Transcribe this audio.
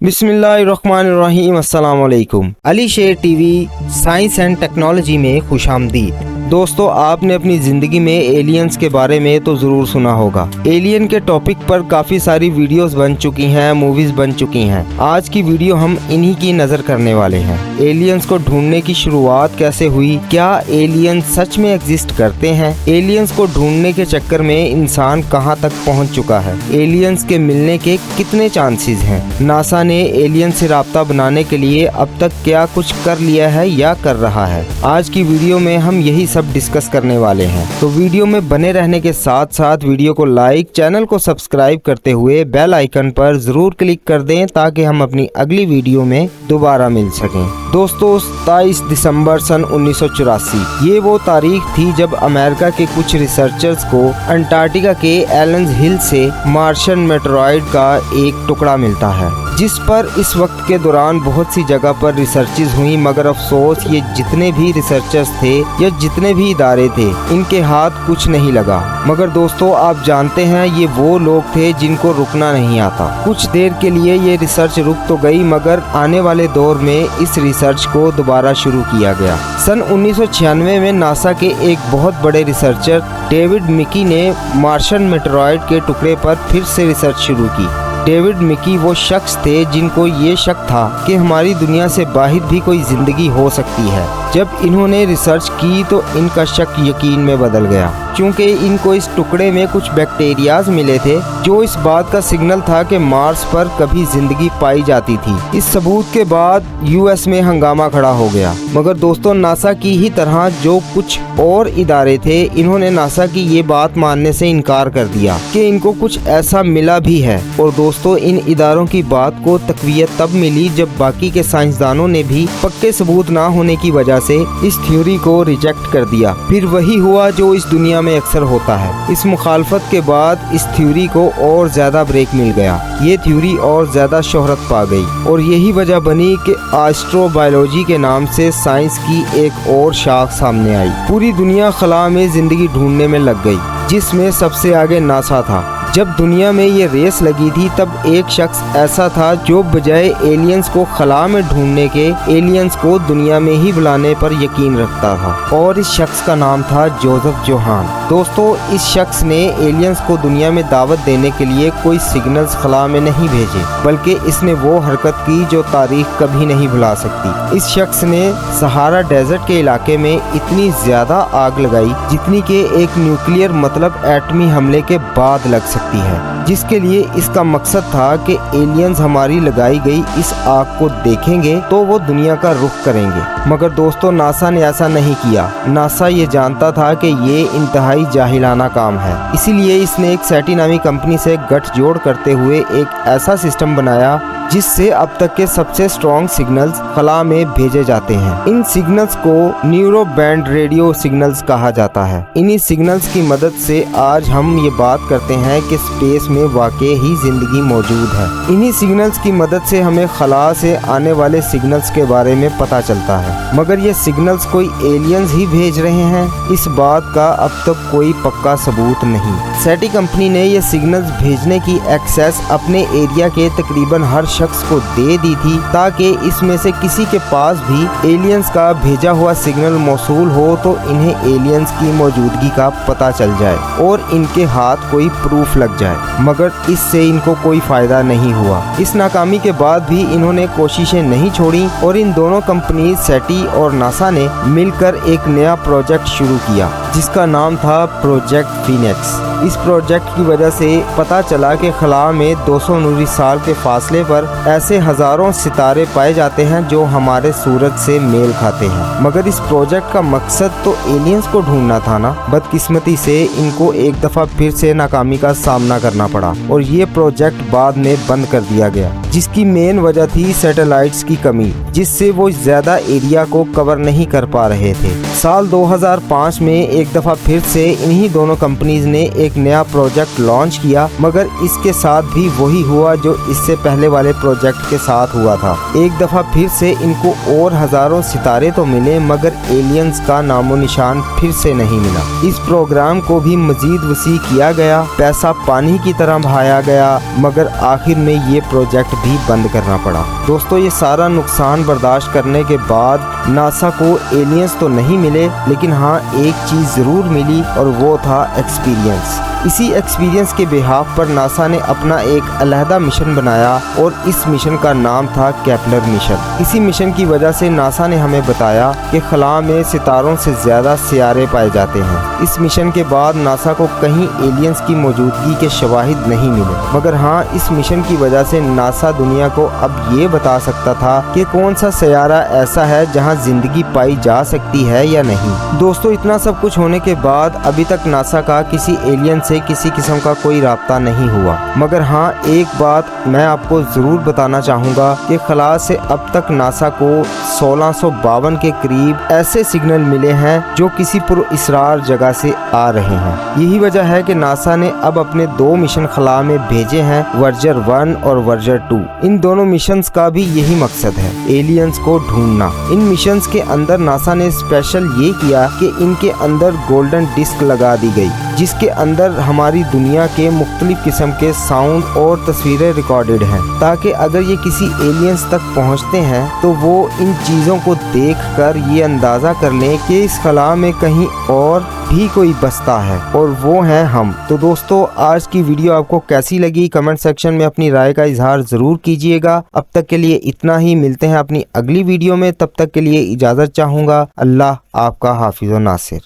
बिस्मिल्लाहिर्रहमानिर्रहीम। अस्सलाम वालेकुम। अली शेर टीवी साइंस एंड टेक्नोलॉजी में खुशामदीद। दोस्तों, आपने अपनी ज़िंदगी में एलियंस के बारे में तो ज़रूर सुना होगा। एलियन के टॉपिक पर काफ़ी सारी वीडियोस बन चुकी हैं, मूवीज़ बन चुकी हैं। आज की वीडियो हम इन्हीं की नज़र करने वाले हैं। एलियंस को ढूंढने की शुरुआत कैसे हुई, क्या एलियंस सच में एग्जिस्ट करते हैं, एलियंस को ढूंढने के चक्कर में इंसान कहां तक पहुंच चुका है, एलियंस के मिलने के कितने चांसेस हैं, नासा ने एलियन से राब्ता बनाने के लिए अब तक क्या कुछ कर लिया है या कर रहा है। आज की वीडियो में हम यही सब डिस्कस करने वाले हैं। तो वीडियो में बने रहने के साथ साथ वीडियो को लाइक, चैनल को सब्सक्राइब करते हुए बेल आइकन पर जरूर क्लिक कर दें ताकि हम अपनी अगली वीडियो में दोबारा मिल सकें। दोस्तों, 27 दिसंबर सन 1984 ये वो तारीख थी जब अमेरिका के कुछ रिसर्चर्स को अंटार्कटिका के एलेंस हिल से मार्शियन मेटेरॉइड का एक टुकड़ा मिलता है, जिस पर इस वक्त के दौरान बहुत सी जगह पर रिसर्चेस हुई, मगर अफसोस ये जितने भी रिसर्चर्स थे या जितने भी इदारे थे, इनके हाथ कुछ नहीं लगा। मगर दोस्तों, आप जानते हैं ये वो लोग थे जिनको रुकना नहीं आता। कुछ देर के लिए ये रिसर्च रुक तो गई, मगर आने वाले दौर में इस रिसर्च को दोबारा शुरू किया गया। सन 1996 में नासा के एक बहुत बड़े रिसर्चर डेविड मिकी ने मार्शियन मेटेरॉइड के टुकड़े पर फिर से रिसर्च शुरू की। डेविड मिकी वो शख्स थे जिनको ये शक था कि हमारी दुनिया से बाहर भी कोई जिंदगी हो सकती है। जब इन्होंने रिसर्च की तो इनका शक यकीन में बदल गया, क्योंकि इनको इस टुकड़े में कुछ बैक्टीरियाज मिले थे जो इस बात का सिग्नल था कि मार्स पर कभी जिंदगी पाई जाती थी। इस सबूत के बाद यूएस में हंगामा खड़ा हो गया। मगर दोस्तों, नासा की ही तरह जो कुछ और इदारे थे, इन्होंने नासा की ये बात मानने से इनकार कर दिया कि इनको कुछ ऐसा मिला भी है। और दोस्तों, इन इदारों की बात को तकवीत तब मिली जब बाकी के साइंसदानों ने भी पक्के सबूत ना होने की वजह से इस थ्योरी को रिजेक्ट कर दिया। फिर वही हुआ जो इस दुनिया में अक्सर होता है। इस मुखालफत के बाद इस थ्योरी को और ज्यादा ब्रेक मिल गया, ये थ्योरी और ज्यादा शोहरत पा गई और यही वजह बनी कि एस्ट्रोबायोलॉजी के नाम से साइंस की एक और शाख सामने आई। पूरी दुनिया खला में जिंदगी ढूंढने में लग गई, जिसमें सबसे आगे नासा था। जब दुनिया में ये रेस लगी थी तब एक शख्स ऐसा था जो बजाय एलियंस को खला में ढूंढने के एलियंस को दुनिया में ही बुलाने पर यकीन रखता था, और इस शख्स का नाम था जोसेफ जोहान। दोस्तों, इस शख्स ने एलियंस को दुनिया में दावत देने के लिए कोई सिग्नल्स खला में नहीं भेजे, बल्कि इसने वो हरकत की जो तारीख कभी नहीं भुला सकती। इस शख्स ने सहारा डेजर्ट के इलाके में इतनी ज्यादा आग लगाई जितनी कि एक न्यूक्लियर मतलब एटमी हमले के बाद लग सकती है, जिसके लिए इसका मकसद था कि एलियंस हमारी लगाई गई इस आग को देखेंगे तो वो दुनिया का रुख करेंगे। मगर दोस्तों, नासा ने ऐसा नहीं किया। नासा ये जानता था कि ये इंतहाई जाहिलाना काम है, इसीलिए इसने एक सैटी नामी कंपनी से गठजोड़ करते हुए एक ऐसा सिस्टम बनाया जिससे अब तक के सबसे स्ट्रॉन्ग सिग्नल्स खला में भेजे जाते हैं। इन सिग्नल्स को न्यूरो बैंड रेडियो सिग्नल्स कहा जाता है। इन्हीं सिग्नल्स की मदद से आज हम ये बात करते हैं कि स्पेस में वाकई ही जिंदगी मौजूद है। इन्हीं सिग्नल्स की मदद से हमें खला से आने वाले सिग्नल्स के बारे में पता चलता है। मगर ये सिग्नल्स कोई एलियंस ही भेज रहे हैं, इस बात का अब तक कोई पक्का सबूत नहीं। सैटी कंपनी ने ये सिग्नल्स भेजने की एक्सेस अपने एरिया के तकरीबन हर शख्स को दे दी थी, ताकि इसमें से किसी के पास भी एलियंस का भेजा हुआ सिग्नल मौसूल हो तो इन्हें एलियंस की मौजूदगी का पता चल जाए और इनके हाथ कोई प्रूफ लग जाए। मगर इससे इनको कोई फायदा नहीं हुआ। इस नाकामी के बाद भी इन्होंने कोशिशें नहीं छोड़ी और इन दोनों कंपनी सैटी और नासा ने मिलकर एक नया प्रोजेक्ट शुरू किया जिसका नाम था प्रोजेक्ट फीनिक्स। इस प्रोजेक्ट की वजह से पता चला कि खला में 200 नूरी साल के फासले पर ऐसे हजारों सितारे पाए जाते हैं जो हमारे सूरज से मेल खाते हैं। मगर इस प्रोजेक्ट का मकसद तो एलियंस को ढूंढना था ना। बदकिस्मती से इनको एक दफा फिर से नाकामी का सामना करना पड़ा और ये प्रोजेक्ट बाद में बंद कर दिया गया, जिसकी मेन वजह थी सैटेलाइट्स की कमी, जिससे वो ज्यादा एरिया को कवर नहीं कर पा रहे थे। साल 2005 में एक दफा फिर से इन्हीं दोनों कंपनीज ने एक नया प्रोजेक्ट लॉन्च किया, मगर इसके साथ भी वही हुआ जो इससे पहले वाले प्रोजेक्ट के साथ हुआ था। एक दफा फिर से इनको और हजारों सितारे तो मिले, मगर एलियंस का नामो निशान फिर से नहीं मिला। इस प्रोग्राम को भी मजीद वसी किया गया, पैसा पानी की तरह बहाया गया, मगर आखिर में ये प्रोजेक्ट भी बंद करना पड़ा। दोस्तों ये सारा नुकसान बर्दाश्त करने के बाद नासा को एलियंस तो नहीं मिले, लेकिन हाँ एक चीज़ ज़रूर मिली और वो था एक्सपीरियंस। इसी एक्सपीरियंस के बिहाफ पर नासा ने अपना एक अलहदा मिशन बनाया और इस मिशन का नाम था केपलर मिशन। इसी मिशन की वजह से नासा ने हमें बताया कि खला में सितारों से ज़्यादा सियारे पाए जाते हैं। इस मिशन के बाद नासा को कहीं एलियंस की मौजूदगी के शवाहिद नहीं मिले, मगर हाँ इस मिशन की वजह से नासा दुनिया को अब ये बता सकता था कि कौन सा सियारा ऐसा है जहाँ ज़िंदगी पाई जा सकती है या नहीं। दोस्तों इतना सब कुछ होने के बाद अभी तक नासा का किसी एलियन से किसी किस्म का कोई राब्ता नहीं हुआ, मगर हाँ एक बात मैं आपको ज़रूर बताना चाहूँगा कि खला से अब तक नासा को 1652 के करीब ऐसे सिग्नल मिले हैं जो किसी पुरअसरार जगह से आ रहे हैं। यही वजह है कि नासा ने अब अपने 2 मिशन खला में भेजे हैं, वर्जर 1 और वर्जर 2। इन दोनों मिशंस का भी यही मकसद है, एलियंस को ढूंढना। इन मिशंस के अंदर नासा ने स्पेशल ये किया कि इनके अंदर गोल्डन डिस्क लगा दी गई, जिसके अंदर हमारी दुनिया के मुख्तलिफ किस्म के साउंड और तस्वीरें रिकॉर्डेड हैं, ताकि अगर ये किसी एलियंस तक पहुंचते हैं तो वो इन चीज़ों को देखकर ये अंदाज़ा कर लें कि इस खला में कहीं और भी कोई बसता है और वो हैं हम। तो दोस्तों आज की वीडियो आपको कैसी लगी कमेंट सेक्शन में अपनी राय का इजहार ज़रूर कीजिएगा। अब तक के लिए इतना ही, मिलते हैं अपनी अगली वीडियो में, तब तक के लिए इजाज़त चाहूँगा। अल्लाह आपका हाफिज़ व नासिर।